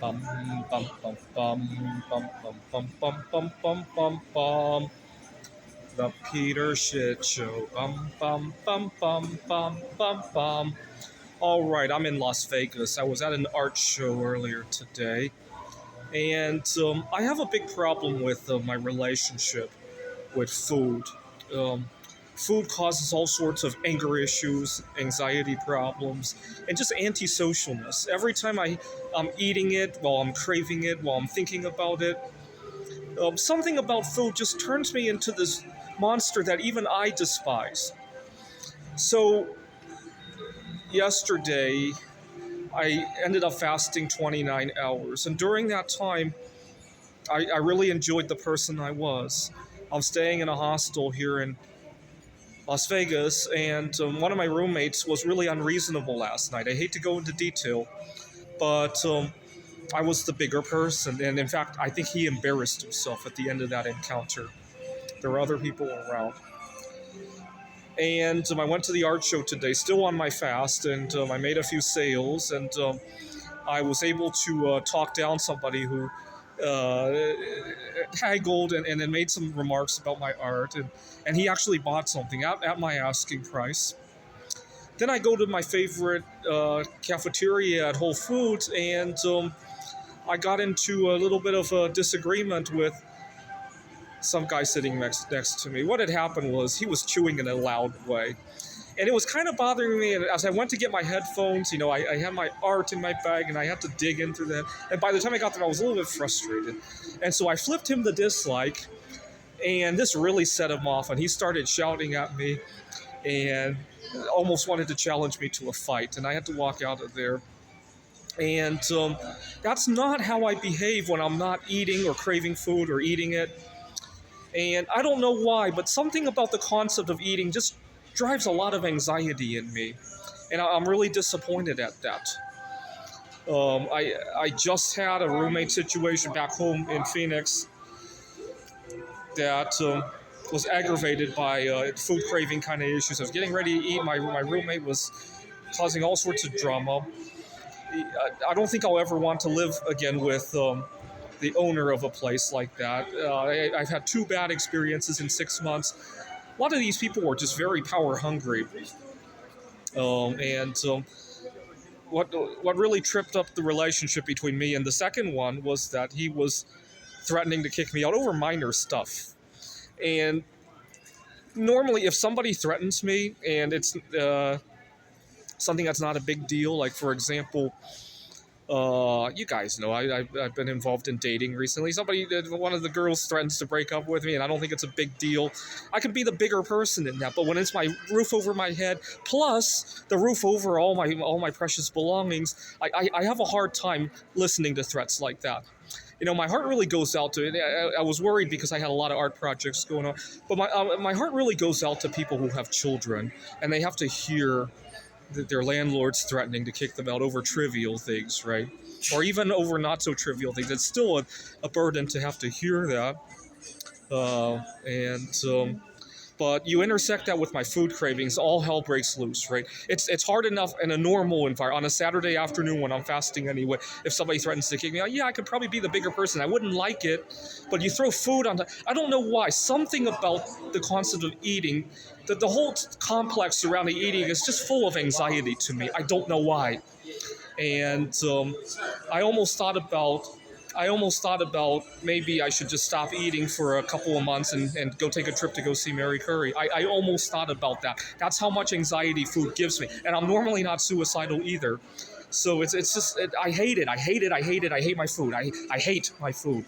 Bum bum bum bum bum bum bum bum bum bum bum bum. The Peter Shit Show. Bum bum bum bum bum bum bum. All right, I'm in Las Vegas. I was at an art show earlier today, and I have a big problem with my relationship with food. Um, Food causes all sorts of anger issues, anxiety problems, and just antisocialness. Every time I'm eating it, while I'm craving it, while I'm thinking about it, something about food just turns me into this monster that even I despise. So, yesterday, I ended up fasting 29 hours, and during that time, I really enjoyed the person I was. I'm staying in a hostel here in Las Vegas, and one of my roommates was really unreasonable last night. I hate to go into detail, but I was the bigger person, and in fact, I think he embarrassed himself at the end of that encounter. There were other people around. And I went to the art show today, still on my fast, and I made a few sales, and I was able to talk down somebody who haggled and then made some remarks about my art, and he actually bought something at my asking price. Then I go to my favorite cafeteria at Whole Foods, and I got into a little bit of a disagreement with some guy sitting next to me. What had happened was he was chewing in a loud way. And it was kind of bothering me. And as I went to get my headphones, I had my art in my bag and I had to dig into them. And by the time I got there, I was a little bit frustrated. And so I flipped him the dislike. And this really set him off. And he started shouting at me and almost wanted to challenge me to a fight. And I had to walk out of there. And that's not how I behave when I'm not eating or craving food or eating it. And I don't know why, but something about the concept of eating just drives a lot of anxiety in me. And I'm really disappointed at that. I just had a roommate situation back home in Phoenix that was aggravated by food craving kind of issues. I was getting ready to eat. My roommate was causing all sorts of drama. I don't think I'll ever want to live again with the owner of a place like that. I've had 2 bad experiences in 6 months. A lot of these people were just very power hungry. And what really tripped up the relationship between me and the second one was that he was threatening to kick me out over minor stuff. And normally if somebody threatens me and it's something that's not a big deal, like for example, you guys know I've been involved in dating recently. One of the girls threatens to break up with me, and I don't think it's a big deal. I can be the bigger person in that, but when it's my roof over my head, plus the roof over all my precious belongings, I have a hard time listening to threats like that. My heart really goes out to it. I was worried because I had a lot of art projects going on, but my heart really goes out to people who have children, and they have to hear their landlord's threatening to kick them out over trivial things, right? Or even over not so trivial things. It's still a burden to have to hear that. But you intersect that with my food cravings, all hell breaks loose, right? It's hard enough in a normal environment, on a Saturday afternoon when I'm fasting anyway, if somebody threatens to kick me out, yeah, I could probably be the bigger person. I wouldn't like it, but you throw food on I don't know why. Something about the concept of eating, the whole complex surrounding eating is just full of anxiety to me. I don't know why. And I almost thought about maybe I should just stop eating for a couple of months and go take a trip to go see Mary Curry. I almost thought about that. That's how much anxiety food gives me. And I'm normally not suicidal either. So it's just, I hate it. I hate my food. I hate my food.